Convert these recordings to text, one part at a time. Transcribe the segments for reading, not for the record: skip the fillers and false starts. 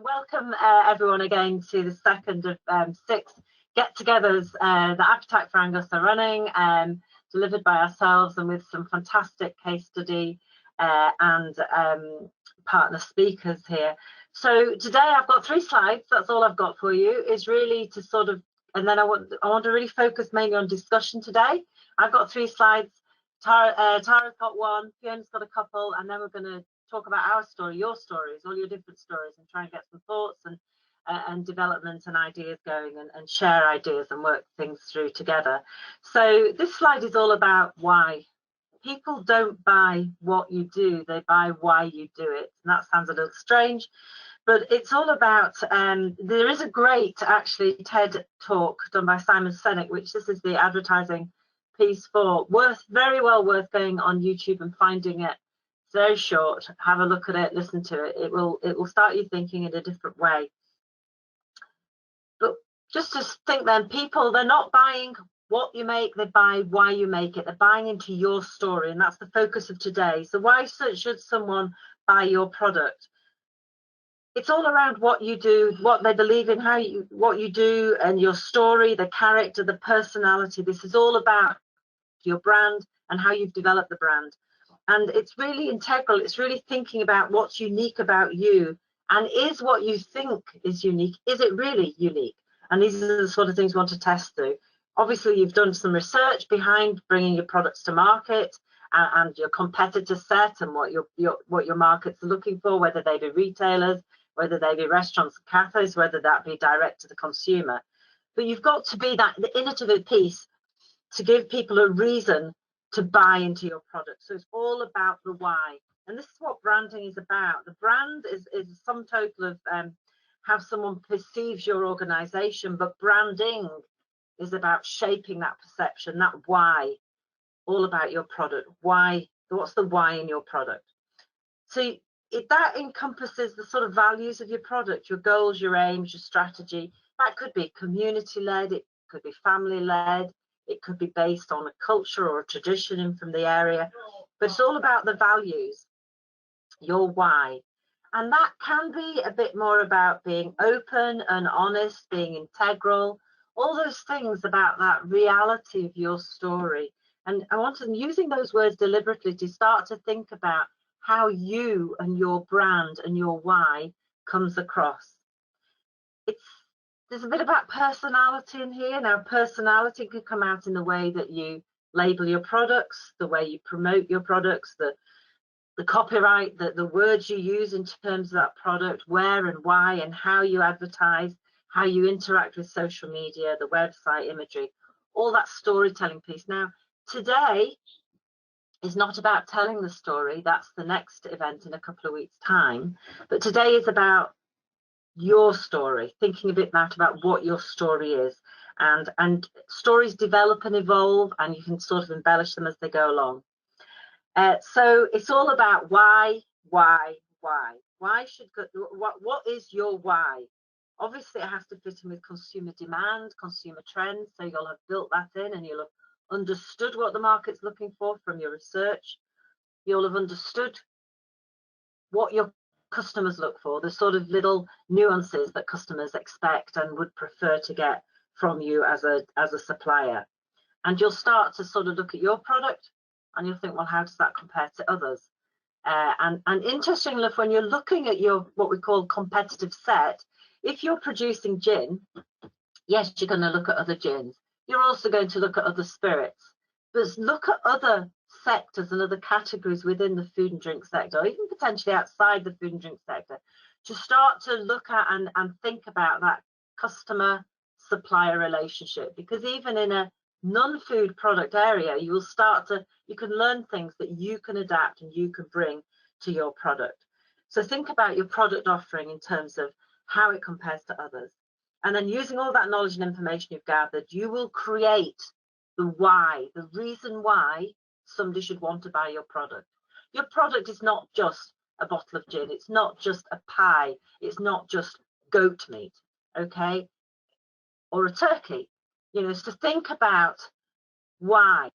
Welcome everyone again to the second of 6 get-togethers that Appetite for Angus are running, delivered by ourselves and with some fantastic case study and partner speakers here. So today I've got 3 slides. That's all I've got for you, is really to sort of, and then I want to really focus mainly on discussion today. I've got 3 slides. Tara's got one, Fiona's got a couple, and then we're going to talk about our story, your stories, all your different stories, and try and get some thoughts and development and ideas going, and share ideas and work things through together. So this slide is all about why. People don't buy what you do, they buy why you do it. And that sounds a little strange, but it's all about, there is a great actually TED talk done by Simon Sinek, which this is the advertising piece for, very well worth going on YouTube and finding it. It's very short. Have a look at it, listen to it. It will start you thinking in a different way. But just to think then, people, they're not buying what you make, they buy why you make it. They're buying into your story, and that's the focus of today. So why should someone buy your product? It's all around what you do, what they believe in, what you do, and your story, the character, the personality. This is all about your brand and how you've developed the brand. And it's really integral. It's really thinking about what's unique about you, and is what you think is unique, is it really unique? And these are the sort of things we want to test through. Obviously, you've done some research behind bringing your products to market, and your competitor set, and what your markets are looking for, whether they be retailers, whether they be restaurants and cafes, whether that be direct to the consumer. But you've got to be the innovative piece to give people a reason to buy into your product. So it's all about the why. And this is what branding is about. The brand is a sum total of how someone perceives your organization, but branding is about shaping that perception, that why, all about your product. Why? What's the why in your product? So that encompasses the sort of values of your product, your goals, your aims, your strategy. That could be community-led, it could be family-led, it could be based on a culture or a tradition from the area, but it's all about the values, your why. And that can be a bit more about being open and honest, being integral, all those things about that reality of your story. And I wanted, using those words deliberately, to start to think about how you and your brand and your why comes across. There's a bit about personality in here. Now, personality could come out in the way that you label your products, the way you promote your products, the copyright, the words you use in terms of that product, where and why and how you advertise, how you interact with social media, the website imagery, all that storytelling piece. Now, today is not about telling the story. That's the next event in a couple of weeks' time. But today is about your story, thinking a bit about what your story is, and stories develop and evolve, and you can sort of embellish them as they go along. So it's all about why should what is your why? Obviously it has to fit in with consumer demand, consumer trends, so you'll have built that in, and you'll have understood what the market's looking for from your research. You'll have understood what your customers look for, the sort of little nuances that customers expect and would prefer to get from you as a supplier. And you'll start to sort of look at your product and you'll think, well, how does that compare to others? And interestingly enough, when you're looking at your what we call competitive set, if you're producing gin, yes, you're going to look at other gins. You're also going to look at other spirits, but look at other sectors and other categories within the food and drink sector, or even potentially outside the food and drink sector, to start to look at and think about that customer supplier relationship. Because even in a non-food product area, you can learn things that you can adapt and you can bring to your product. So think about your product offering in terms of how it compares to others. And then using all that knowledge and information you've gathered, you will create the why, the reason why somebody should want to buy your product. Your product is not just a bottle of gin, it's not just a pie, it's not just goat meat, okay, or a turkey. You know, it's to think about why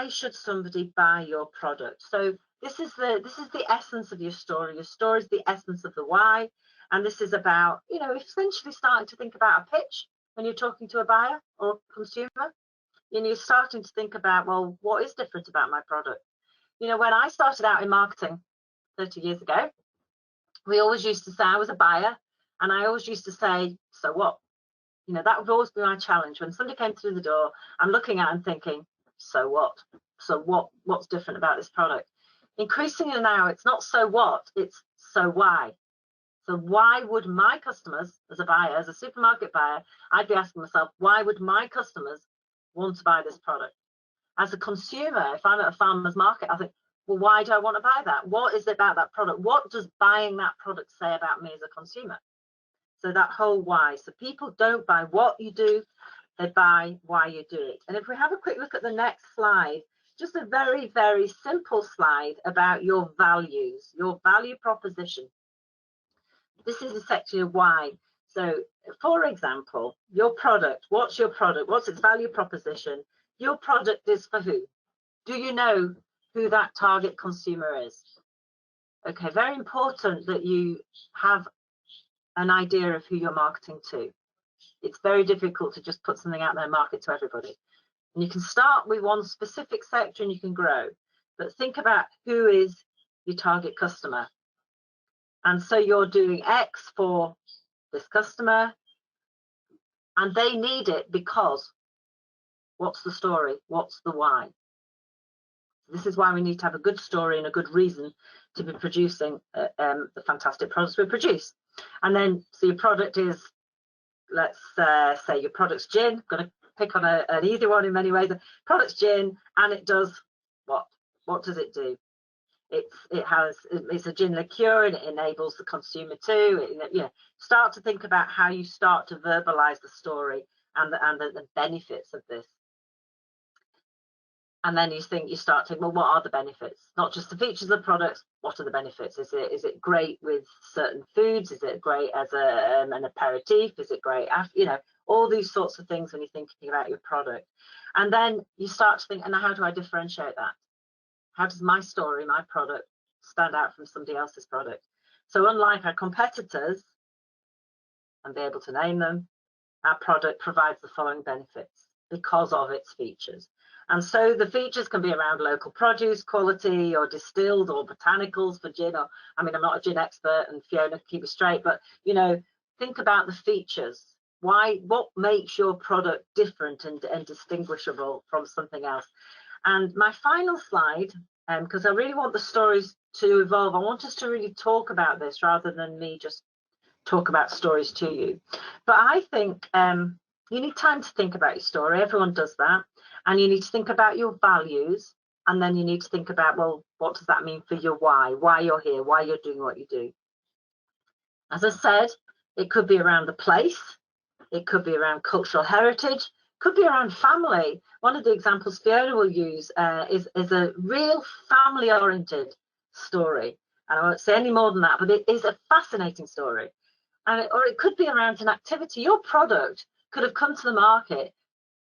should somebody buy your product. So this is the essence of your story. Your story is the essence of the why, And this is about, you know, essentially starting to think about a pitch when you're talking to a buyer or consumer. And you're starting to think about, well, what is different about my product? You know, when I started out in marketing 30 years ago, we always used to say, I was a buyer, and I always used to say, so what? You know, that would always be my challenge. When somebody came through the door, I'm looking at them thinking, so what? So what's different about this product? Increasingly now, it's not so what, it's so why. So why would my customers, as a buyer, as a supermarket buyer, I'd be asking myself, why would my customers want to buy this product? As a consumer, if I'm at a farmer's market, I think, well, why do I want to buy that? What is it about that product? What does buying that product say about me as a consumer? So that whole why. So people don't buy what you do, they buy why you do it. And if we have a quick look at the next slide, just a very, very simple slide about your values, your value proposition. This is essentially a why. So, for example, your product, what's your product? What's its value proposition? Your product is for who? Do you know who that target consumer is? Okay, very important that you have an idea of who you're marketing to. It's very difficult to just put something out there and market to everybody. And you can start with one specific sector and you can grow, but think about who is your target customer. And so you're doing X for this customer, and they need it because what's the story? What's the why? This is why we need to have a good story and a good reason to be producing the fantastic products we produce. And then, so your product is, let's say your product's gin. I'm going to pick on an easy one in many ways. The product's gin, and it does what? What does it do? It's a gin liqueur, and it enables the consumer to, start to think about how you start to verbalize the story and the benefits of this. And then you start thinking, well, what are the benefits? Not just the features of the products. What are the benefits? Is it great with certain foods? Is it great as an aperitif? Is it great after, all these sorts of things when you're thinking about your product. And then you start to think, and how do I differentiate that? How does my story, my product, stand out from somebody else's product? So unlike our competitors, and be able to name them, our product provides the following benefits because of its features. And so the features can be around local produce, quality, or distilled, or botanicals for gin. Or, I'm not a gin expert, and Fiona, keep me straight, but think about the features. What makes your product different and distinguishable from something else? And my final slide, because I really want the stories to evolve. I want us to really talk about this rather than me just talk about stories to you. But I think you need time to think about your story. Everyone does that. And you need to think about your values. And then you need to think about, well, what does that mean for your why you're here, why you're doing what you do. As I said, it could be around the place. It could be around cultural heritage. Could be around family. One of the examples Fiona will use is a real family-oriented story. And I won't say any more than that, but it is a fascinating story. Or it could be around an activity. Your product could have come to the market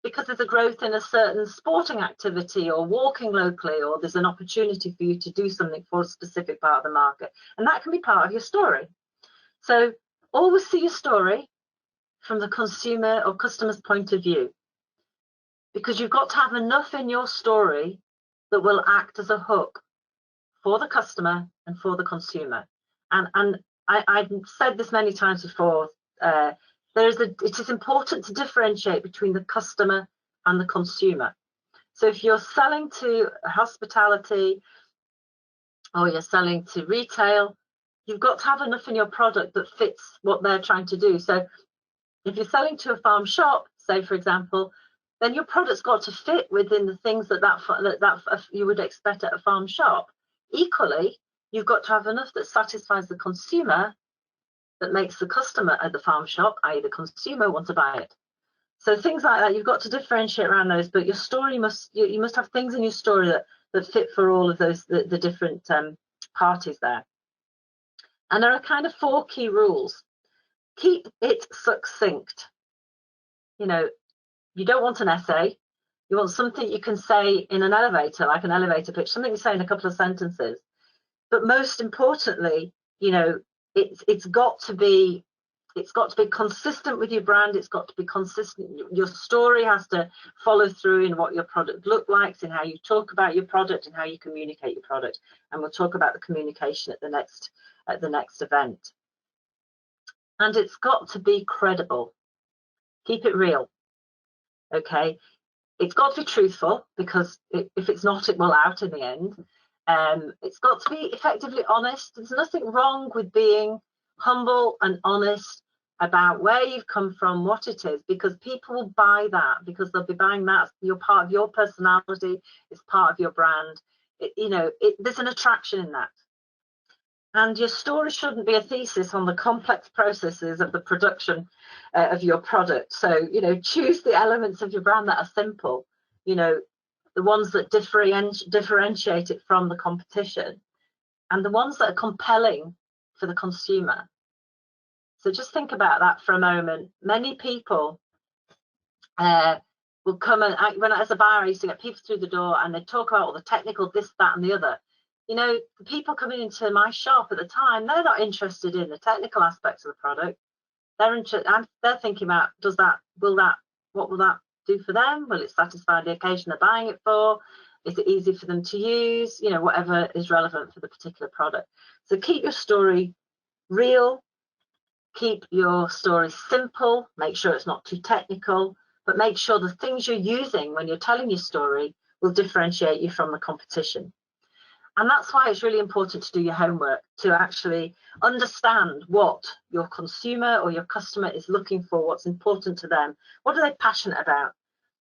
because there's a growth in a certain sporting activity or walking locally, or there's an opportunity for you to do something for a specific part of the market. And that can be part of your story. So always see your story from the consumer or customer's point of view, because you've got to have enough in your story that will act as a hook for the customer and for the consumer. And I've said this many times before, it is important to differentiate between the customer and the consumer. So if you're selling to hospitality or you're selling to retail, you've got to have enough in your product that fits what they're trying to do. So if you're selling to a farm shop, say for example, then your product's got to fit within the things that you would expect at a farm shop. Equally, you've got to have enough that satisfies the consumer, that makes the customer at the farm shop, i.e. the consumer, want to buy it. So things like that, you've got to differentiate around those, but your story you must have things in your story that fit for all of those, the different parties there. And there are kind of 4 key rules. Keep it succinct. You don't want an essay. You want something you can say in an elevator, like an elevator pitch, something you say in a couple of sentences. But most importantly, it's got to be consistent with your brand. It's got to be consistent. Your story has to follow through in what your product looks like, in how you talk about your product and how you communicate your product. And we'll talk about the communication at the next event. And it's got to be credible. Keep it real. Okay. It's got to be truthful, because if it's not, it will out in the end. It's got to be effectively honest. There's nothing wrong with being humble and honest about where you've come from, what it is, because people will buy that, because they'll be buying that. You're part of your personality, it's part of your brand. There's an attraction in that. And your story shouldn't be a thesis on the complex processes of the production of your product. So, choose the elements of your brand that are simple, the ones that differentiate it from the competition, and the ones that are compelling for the consumer. So just think about that for a moment. Many people will come and, as a buyer, I used to get people through the door and they talk about all the technical, this, that, and the other. The people coming into my shop at the time, they're not interested in the technical aspects of the product. They're thinking about, what will that do for them? Will it satisfy the occasion they're buying it for? Is it easy for them to use? Whatever is relevant for the particular product. So keep your story real, keep your story simple, make sure it's not too technical, but make sure the things you're using when you're telling your story will differentiate you from the competition. And that's why it's really important to do your homework, to actually understand what your consumer or your customer is looking for, what's important to them, what are they passionate about,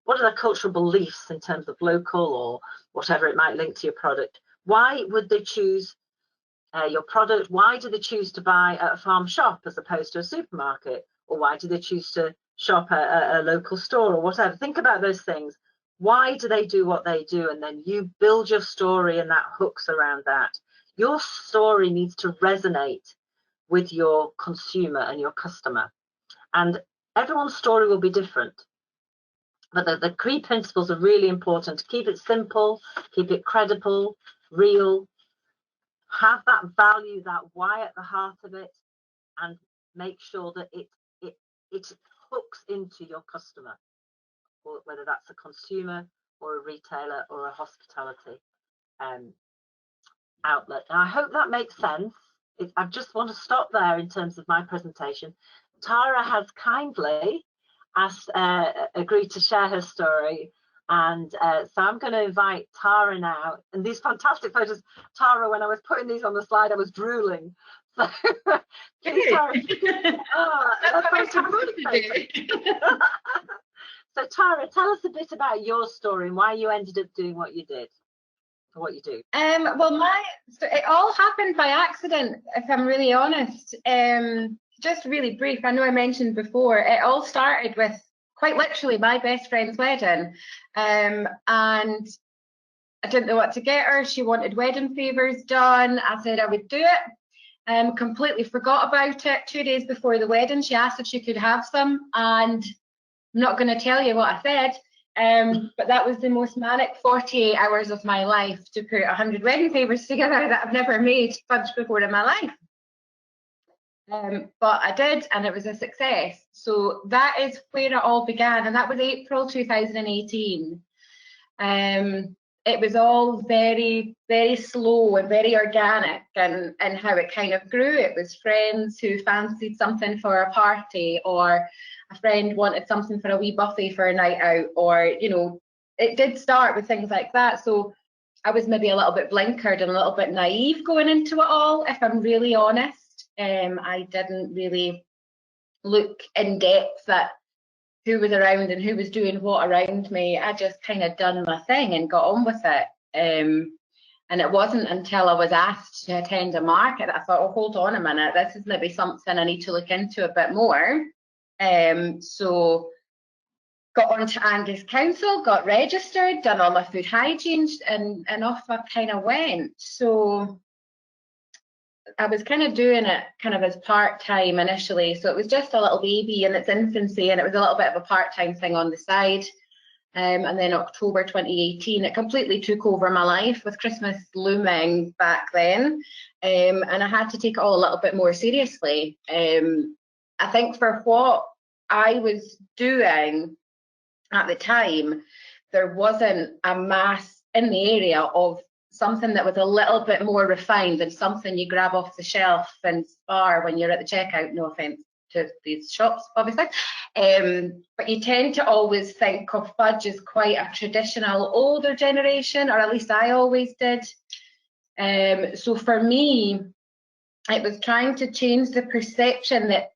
what are their cultural beliefs in terms of local or whatever it might link to your product. Why would they choose your product? Why do they choose to buy at a farm shop as opposed to a supermarket? Or why do they choose to shop at a local store or whatever? Think about those things. Why do they do what they do? And then you build your story and that hooks around that. Your story needs to resonate with your consumer and your customer. And everyone's story will be different. But the key principles are really important. Keep it simple, keep it credible, real, have that value, that why at the heart of it, and make sure that it hooks into your customer, or whether that's a consumer or a retailer or a hospitality outlet. Now, I hope that makes sense. I just want to stop there in terms of my presentation. Tara has kindly agreed to share her story, and so I'm going to invite Tara now. And these fantastic photos, Tara, when I was putting these on the slide, I was drooling. So please, Tara. That's So Tara, tell us a bit about your story and why you ended up doing what you did, or what you do. Well, it all happened by accident, if I'm really honest. Just really brief, I know I mentioned before, it all started with quite literally my best friend's wedding. And I didn't know what to get her. She wanted wedding favours done. I said I would do it. Completely forgot about it. 2 days before the wedding, she asked if she could have some, and I'm not going to tell you what I said, but that was the most manic 48 hours of my life, to put 100 wedding favours together that I've never made much before in my life. But I did, and it was a success. So that is where it all began, and that was April 2018. It was all very, very slow and very organic, and how it kind of grew. It was friends who fancied something for a party, or a friend wanted something for a wee buffet for a night out, or, it did start with things like that. So I was maybe a little bit blinkered and a little bit naive going into it all, if I'm really honest. I didn't really look in depth at who was around and who was doing what around me. I just kind of done my thing and got on with it. And it wasn't until I was asked to attend a market that I thought, oh, hold on a minute, this is maybe something I need to look into a bit more. So got on to Angus Council, got registered, done all my food hygiene, and off I kind of went. So I was kind of doing it kind of as part-time initially. So it was just a little baby in its infancy, and it was a little bit of a part-time thing on the side. And then October 2018, it completely took over my life, with Christmas looming back then. And I had to take it all a little bit more seriously. I think for what I was doing at the time, there wasn't a mass in the area of something that was a little bit more refined than something you grab off the shelf and spar when you're at the checkout. No offence to these shops, obviously. But you tend to always think of fudge as quite a traditional older generation, or at least I always did. So for me, it was trying to change the perception that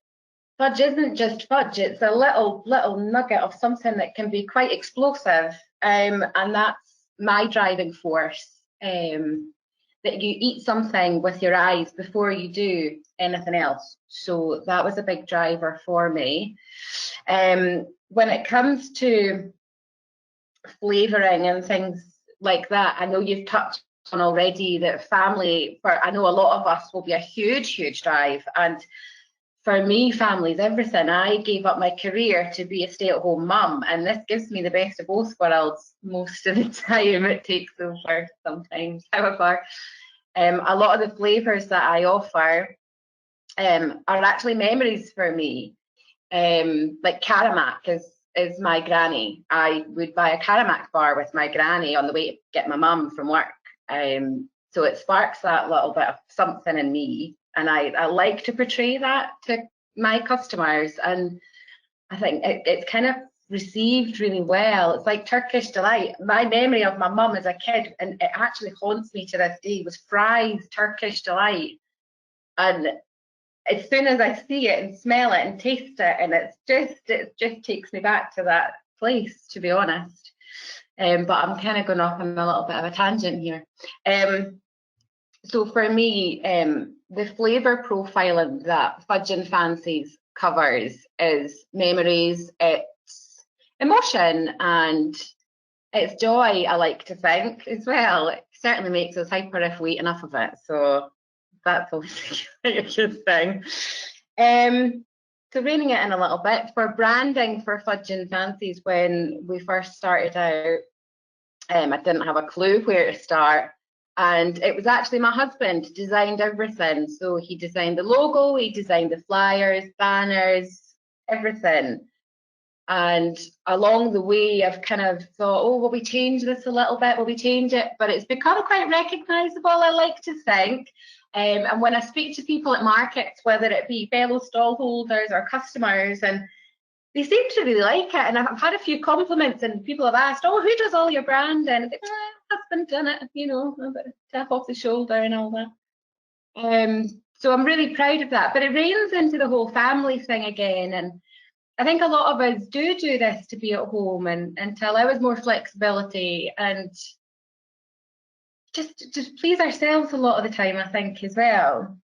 fudge isn't just fudge, it's a little nugget of something that can be quite explosive, and that's my driving force, that you eat something with your eyes before you do anything else. So that was a big driver for me. When it comes to flavouring and things like that, I know you've touched on already that family, I know a lot of us, will be a huge drive, and for me, family's everything. I gave up my career to be a stay-at-home mum, and this gives me the best of both worlds most of the time. It takes over sometimes. However, a lot of the flavours that I offer are actually memories for me. Like Caramac is my granny. I would buy a Caramac bar with my granny on the way to get my mum from work. So it sparks that little bit of something in me. And I like to portray that to my customers, and I think it's kind of received really well. It's like Turkish delight. My memory of my mum as a kid, and it actually haunts me to this day, was Fry's Turkish delight. And as soon as I see it and smell it and taste it, and it just takes me back to that place, to be honest. But I'm kind of going off on a little bit of a tangent here. So for me, the flavour profiling that Fudge and Fancies covers is memories, it's emotion, and it's joy, I like to think, as well. It certainly makes us hyper if we eat enough of it, so that's always a good thing. So reining it in a little bit, for branding for Fudge and Fancies, when we first started out, I didn't have a clue where to start. And it was actually my husband designed everything. So he designed the logo, he designed the flyers, banners, everything. And along the way, I've kind of thought, oh, will we change this a little bit? Will we change it? But it's become quite recognisable, I like to think. And when I speak to people at markets, whether it be fellow stallholders or customers, and they seem to really like it, and I've had a few compliments, and people have asked, oh, who does all your branding? And it's like, my husband done it, you know, a bit of tap off the shoulder and all that. So I'm really proud of that, but it reins into the whole family thing again, and I think a lot of us do this to be at home and to allow us more flexibility and just please ourselves a lot of the time, I think, as well.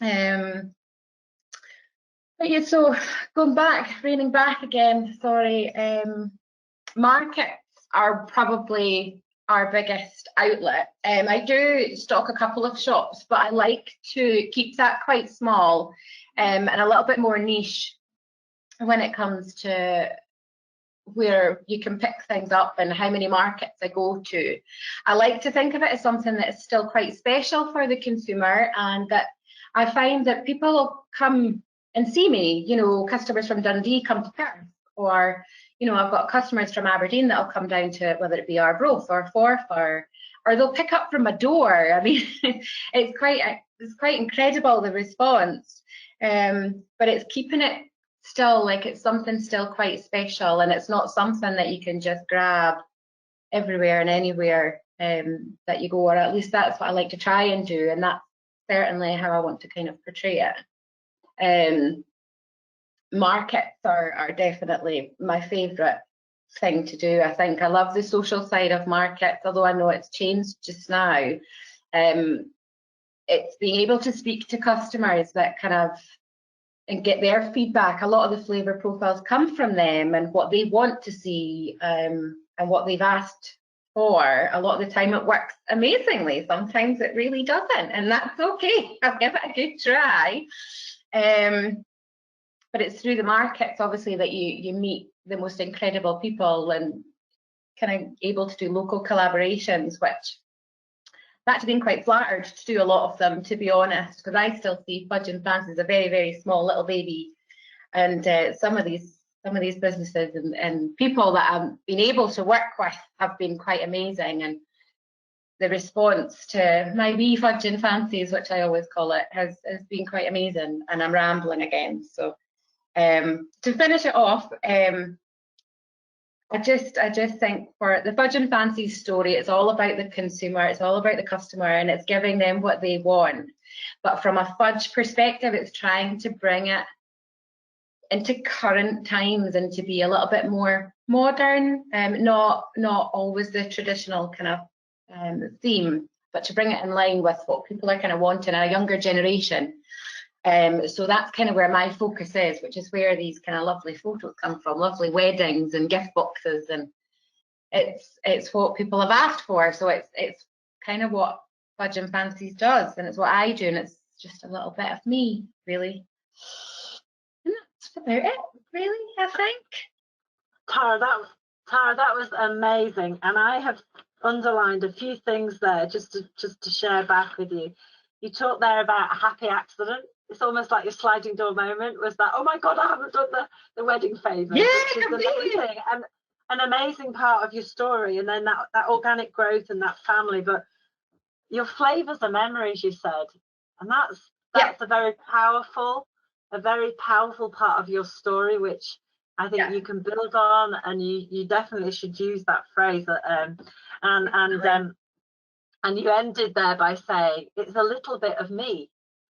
But yeah, so reining back again, sorry, markets are probably our biggest outlet. I do stock a couple of shops, but I like to keep that quite small and a little bit more niche when it comes to where you can pick things up and how many markets I go to. I like to think of it as something that is still quite special for the consumer, and that I find that people will come and see me, you know, customers from Dundee come to Perth, or, you know, I've got customers from Aberdeen that'll come down to, whether it be Arbroath or Forth, or they'll pick up from a door. I mean, it's quite incredible, the response. But it's keeping it still like it's something still quite special, and it's not something that you can just grab everywhere and anywhere that you go, or at least that's what I like to try and do, and that's certainly how I want to kind of portray it. Markets are definitely my favourite thing to do. I think I love the social side of markets, although I know it's changed just now. It's being able to speak to customers that kind of and get their feedback. A lot of the flavour profiles come from them and what they want to see and what they've asked for. A lot of the time it works amazingly. Sometimes it really doesn't, and that's okay. I'll give it a good try. But it's through the markets, obviously, that you meet the most incredible people, and kind of able to do local collaborations, which I've actually been quite flattered to do a lot of them, to be honest, because I still see Fudge and Fancy as a very, very small little baby, and some of these businesses and people that I've been able to work with have been quite amazing, and the response to my wee Fudge and Fancies, which I always call it, has been quite amazing. And I'm rambling again, so to finish it off, I just think for the Fudge and Fancies story, it's all about the consumer, it's all about the customer, and it's giving them what they want. But from a fudge perspective, it's trying to bring it into current times and to be a little bit more modern, not always the traditional kind of theme, but to bring it in line with what people are kind of wanting, a younger generation. So that's kind of where my focus is, which is where these kind of lovely photos come from, lovely weddings and gift boxes, and it's what people have asked for. So it's kind of what Fudge and Fancies does, and it's what I do, and it's just a little bit of me, really. And that's about it, really, I think. Tara, that was amazing, and I have underlined a few things there just to share back with you. You talked there about a happy accident. It's almost like your sliding door moment was that, oh my God, I haven't done the wedding favour. Yeah, which is amazing, and an amazing part of your story, and then that organic growth and that family. But your flavours are memories, you said, and that's a very powerful part of your story, which I think you can build on, and you definitely should use that phrase. And you ended there by saying it's a little bit of me,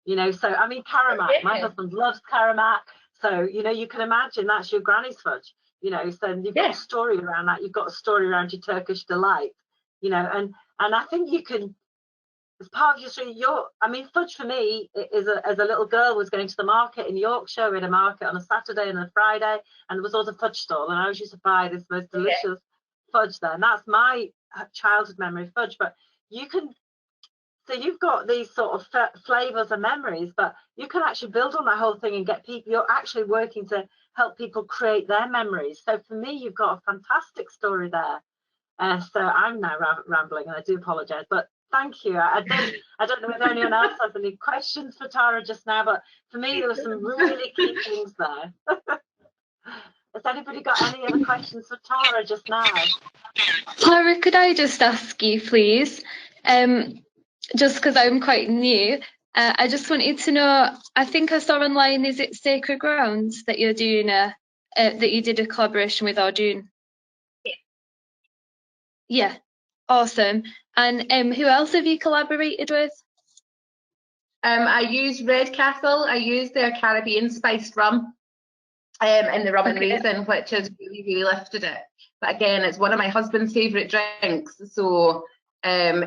you know. So I mean, Karamak, my husband loves Karamak, so you know, you can imagine that's your granny's fudge, you know. So you've got a story around that. You've got a story around your Turkish delight, you know, and I think you can, as part of your story, I mean, fudge for me is as a little girl was going to the market in Yorkshire. We had a market on a Saturday and a Friday, and there was always a fudge stall, and I always used to buy this most delicious fudge there, and that's my childhood memory of fudge. But you've got these sort of flavors and memories, but you can actually build on that whole thing and get people, you're actually working to help people create their memories. So for me, you've got a fantastic story there. So I'm now rambling, and I do apologize, but thank you. I don't know if anyone else has any questions for Tara just now, but for me, there were some really key things there. Has anybody got any other questions for Tara just now? Tara, could I just ask you, please, just because I'm quite new, I just wanted to know, I think I saw online, is it Sacred Grounds that you're doing that you did a collaboration with Arjun? Yeah, awesome. And who else have you collaborated with? I used Redcastle. I used their Caribbean spiced rum in the rum and raisin, which has really, really lifted it. But again, it's one of my husband's favourite drinks, so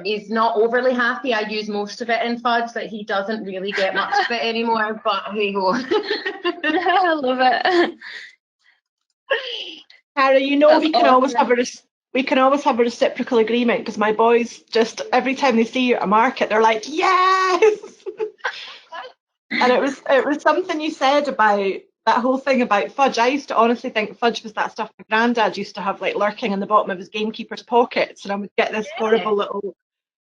he's not overly happy. I use most of it in fudge, but he doesn't really get much of it anymore. But hey ho. I love it. Tara, you know, we can always have a reciprocal agreement, because my boys just every time they see you at a market, they're like, yes. And it was something you said about that whole thing about fudge. I used to honestly think fudge was that stuff my granddad used to have, like, lurking in the bottom of his gamekeeper's pockets, and I would get this horrible little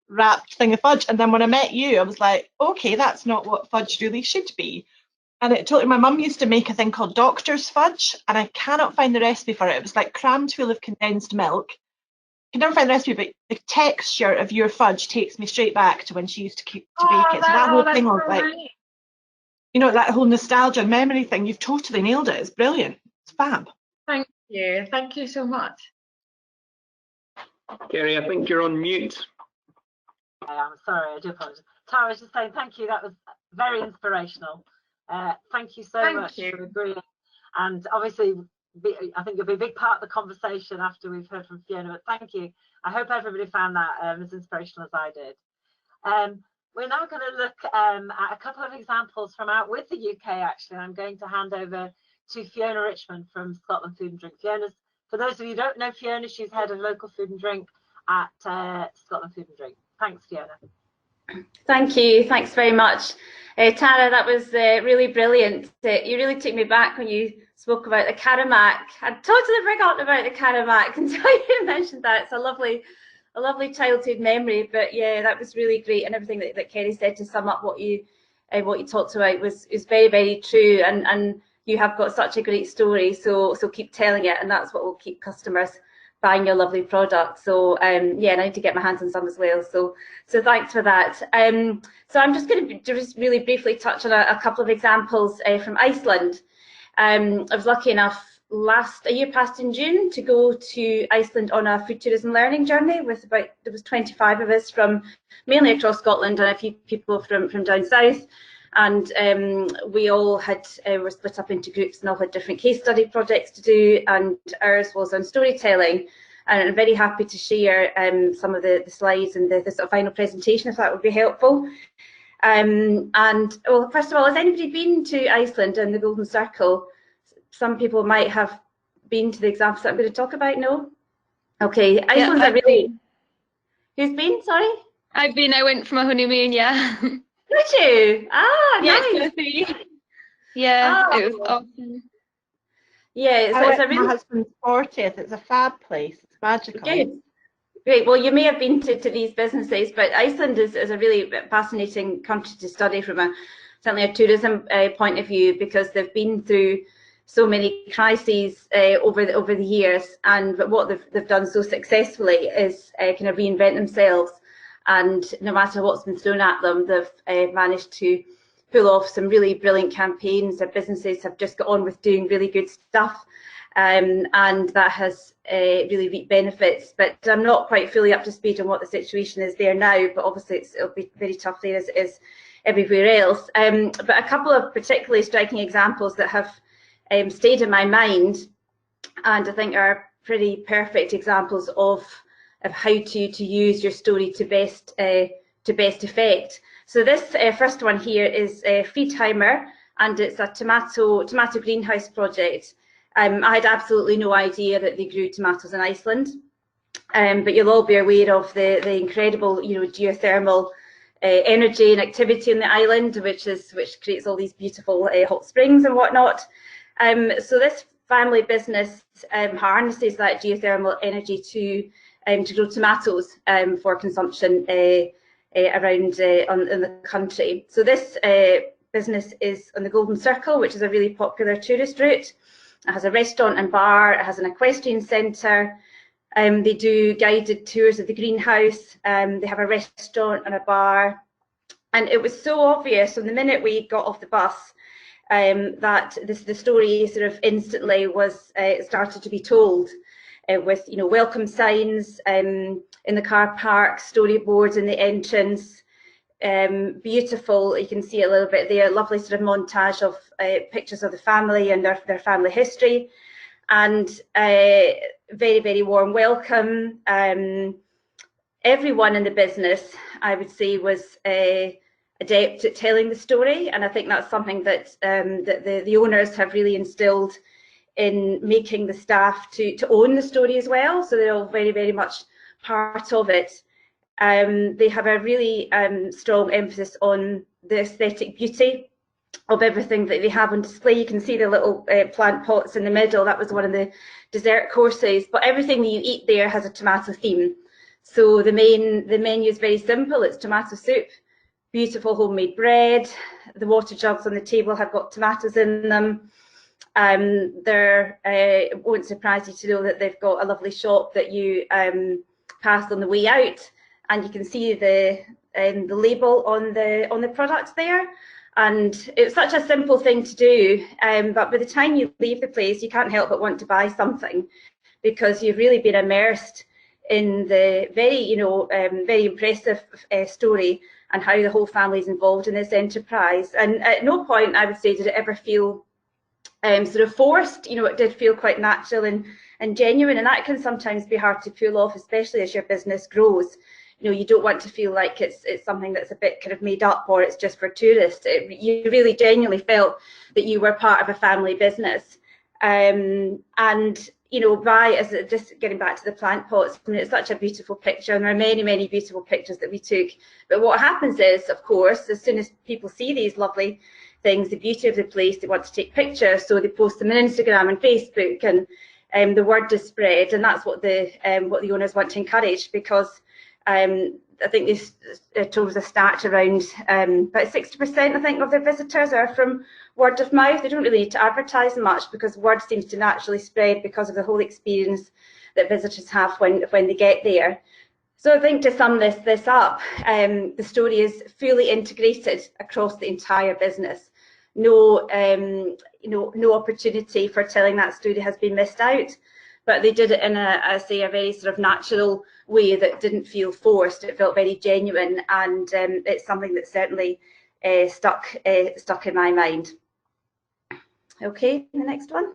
wrapped thing of fudge. And then when I met you, I was like, okay, that's not what fudge really should be. And it totally, my mum used to make a thing called doctor's fudge, and I cannot find the recipe for it. It was like crammed full of condensed milk. I can never find the recipe, but the texture of your fudge takes me straight back to when she used to bake it. So that whole thing of, like, you know, that whole nostalgia and memory thing, you've totally nailed it. It's brilliant. It's fab. Thank you. Thank you so much. Gary, I think you're on mute. I'm sorry, I do apologize. Tara was just saying thank you. That was very inspirational. Thank you so much for agreeing. And obviously, I think you'll be a big part of the conversation after we've heard from Fiona, but thank you. I hope everybody found that as inspirational as I did. We're now going to look at a couple of examples from out with the UK, actually. I'm going to hand over to Fiona Richmond from Scotland Food and Drink. Fiona's, for those of you who don't know Fiona, she's head of local food and drink at Scotland Food and Drink. Thanks, Fiona. Thank you. Thanks very much. Tara, that was really brilliant. You really took me back when you spoke about the Karamak. I'd totally forgotten about the Karamak until you mentioned that. It's a lovely childhood memory. But yeah, that was really great, and everything that Kerry said to sum up what you talked about is very, very true. And you have got such a great story, so keep telling it, and that's what will keep customers buying your lovely product. So yeah, and I need to get my hands on some as well. So thanks for that. So I'm just going to just really briefly touch on a couple of examples from Iceland. I was lucky enough a year past in June to go to Iceland on a food tourism learning journey with there was 25 of us from mainly across Scotland and a few people from down south. And we all were split up into groups and all had different case study projects to do, and ours was on storytelling. And I'm very happy to share some of the slides and the sort of final presentation, if that would be helpful. And well, first of all, has anybody been to Iceland and the Golden Circle? Some people might have been to the examples that I'm going to talk about. No? Okay, Iceland's a really... Who's been, sorry? I've been, I went for my honeymoon, yeah. Did you? Ah, yeah, nice. Yeah, oh. It was awesome. Yeah, it's a really... my husband's 40th. It's a fab place. It's magical. Good. Great. Well, you may have been to these businesses, but Iceland is a really fascinating country to study from certainly a tourism point of view, because they've been through so many crises over the years, and what they've done so successfully is kind of reinvent themselves. And no matter what's been thrown at them, they've managed to pull off some really brilliant campaigns. Their businesses have just got on with doing really good stuff, and that has really reaped benefits. But I'm not quite fully up to speed on what the situation is there now, but obviously it'll be very tough there as it is everywhere else. But a couple of particularly striking examples that have stayed in my mind, and I think are pretty perfect examples of how to use your story to best effect. So this first one here is Friedheimer, and it's a tomato greenhouse project. I had absolutely no idea that they grew tomatoes in Iceland, but you'll all be aware of the incredible, geothermal energy and activity in the island, which creates all these beautiful hot springs and whatnot. So this family business harnesses that geothermal energy to grow tomatoes for consumption around in the country. So this business is on the Golden Circle, which is a really popular tourist route. It has a restaurant and bar. It has an equestrian centre. They do guided tours of the greenhouse. They have a restaurant and a bar. And it was so obvious from the minute we got off the bus that the story sort of instantly was started to be told. With welcome signs in the car park, storyboards in the entrance, beautiful. You can see a little bit there, lovely sort of montage of pictures of the family and their family history, and very, very warm welcome. Everyone in the business, I would say, was adept at telling the story, and I think that's something that the owners have really instilled in making the staff to own the story as well. So they're all very, very much part of it. They have a really strong emphasis on the aesthetic beauty of everything that they have on display. You can see the little plant pots in the middle. That was one of the dessert courses, but everything that you eat there has a tomato theme. So the menu is very simple. It's tomato soup, beautiful homemade bread. The water jugs on the table have got tomatoes in them. It won't surprise you to know that they've got a lovely shop that you pass on the way out, and you can see the label on the products there. And it's such a simple thing to do, but by the time you leave the place, you can't help but want to buy something, because you've really been immersed in the very, very impressive story and how the whole family is involved in this enterprise. And at no point, I would say, did it ever feel sort of forced. It did feel quite natural and genuine, and that can sometimes be hard to pull off, especially as your business grows. You don't want to feel like it's something that's a bit kind of made up, or it's just for tourists. You really genuinely felt that you were part of a family business. And just getting back to the plant pots, it's such a beautiful picture, and there are many, many beautiful pictures that we took. But what happens is, of course, as soon as people see these lovely things, the beauty of the place. They want to take pictures, so they post them on Instagram and Facebook, and the word is spread, and that's what the owners want to encourage, because I think this told us a stat around about 60%, I think, of their visitors are from word of mouth. They don't really need to advertise much, because word seems to naturally spread because of the whole experience that visitors have when they get there. So I think, to sum this up, the story is fully integrated across the entire business. No opportunity for telling that story has been missed out, but they did it in a very sort of natural way that didn't feel forced. It felt very genuine, and it's something that certainly stuck in my mind. Okay, the next one.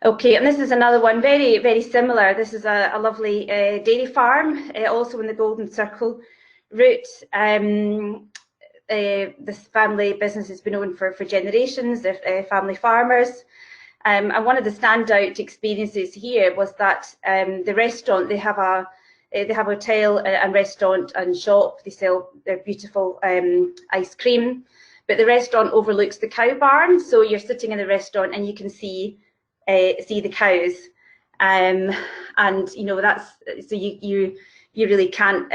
Okay, and this is another one, very, very similar. This is a lovely dairy farm, also in the Golden Circle route. This family business has been owned for generations. They're family farmers. And one of the standout experiences here was that the restaurant, they have a hotel and restaurant and shop. They sell their beautiful ice cream, but the restaurant overlooks the cow barn. So you're sitting in the restaurant and you can see the cows, and that's, so you really can't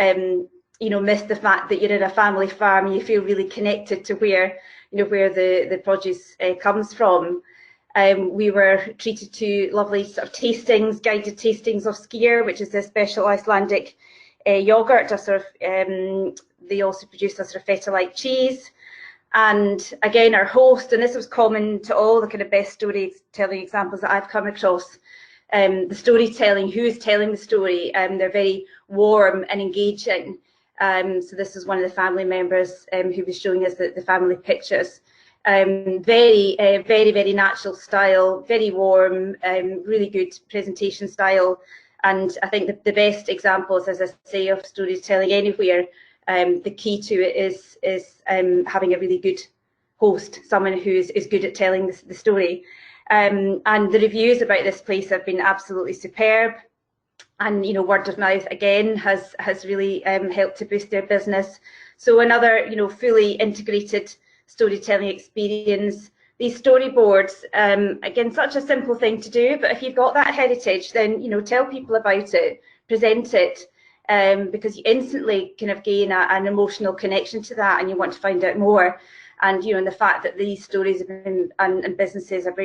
miss the fact that you're in a family farm. You feel really connected to where the produce comes from. We were treated to lovely sort of tastings, guided tastings of skyr, which is a special Icelandic yogurt. They also produce a sort of feta-like cheese. And again, our host, and this was common to all the kind of best storytelling examples that I've come across, the storytelling, who is telling the story, they're very warm and engaging. So this is one of the family members who was showing us the family pictures. Very, very natural style, very warm, really good presentation style. And I think the best examples, as I say, of storytelling anywhere, the key to it is having a really good host, someone who is good at telling the story. And the reviews about this place have been absolutely superb. And word of mouth again has really helped to boost their business. So another fully integrated storytelling experience. These storyboards, again, such a simple thing to do, but if you've got that heritage, then tell people about it, present it. Because you instantly kind of gain an emotional connection to that, and you want to find out more. And and the fact that these stories have been, and businesses have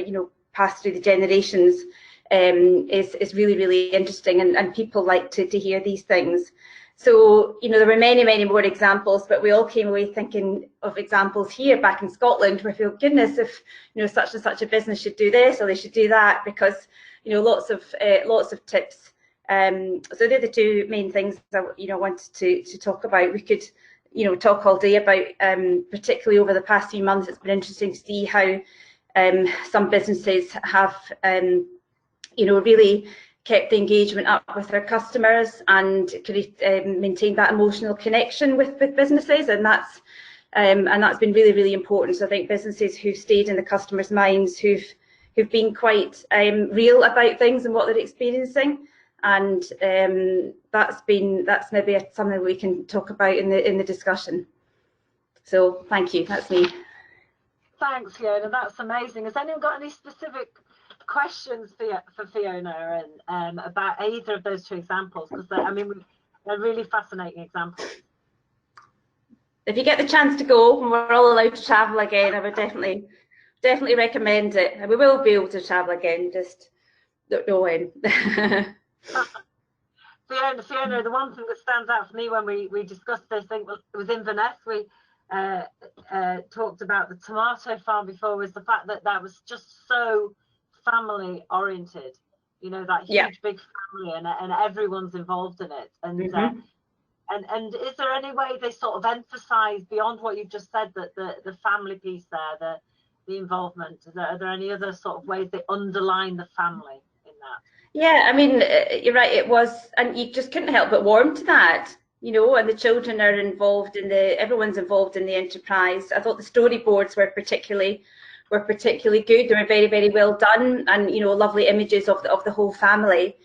passed through the generations is really, really interesting, and people like to hear these things. So there were many more examples, but we all came away thinking of examples here back in Scotland where we feel, goodness, if such and such a business should do this or they should do that, because lots of tips. So they're the two main things I wanted to talk about. We could talk all day about, particularly over the past few months, it's been interesting to see how some businesses have really kept the engagement up with their customers and maintained that emotional connection with businesses, and that's been really, really important. So I think businesses who've stayed in the customers' minds, who've been quite real about things and what they're experiencing. And that's maybe something we can talk about in the discussion. So thank you. That's me. Thanks, Fiona. That's amazing. Has anyone got any specific questions for Fiona and about either of those two examples? Because they're really fascinating examples. If you get the chance to go, and we're all allowed to travel again, I would definitely recommend it. And we will be able to travel again. Just don't know when. Fiona, the one thing that stands out for me when we discussed this, I think it was Inverness, we talked about the tomato farm before, was the fact that was just so family oriented, that huge big family, and everyone's involved in it. And and is there any way they sort of emphasize, beyond what you've just said, that the family piece there, the involvement, are there any other sort of ways they underline the family in that? Yeah, you're right, it was, and you just couldn't help but warm to that, and the children are involved everyone's involved in the enterprise. I thought the storyboards were particularly good. They were very, very well done, and lovely images of the whole family.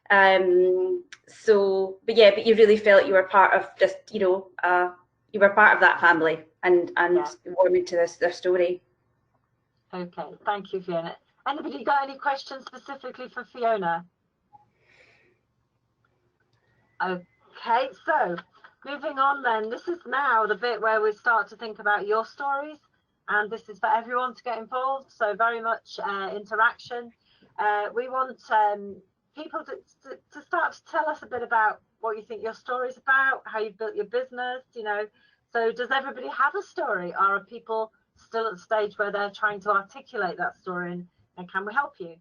But you really felt you were part of just a you were part of that family and Yeah. warming to their story. Okay, thank you, Fiona. Anybody got any questions specifically for Fiona? Okay, so moving on then, this is now the bit where we start to think about your stories, and this is for everyone to get involved, so very much interaction. We want people to start to tell us a bit about what you think your story is about, how you built your business, you know. So does everybody have a story, or are people still at the stage where they're trying to articulate that story, and can we help you?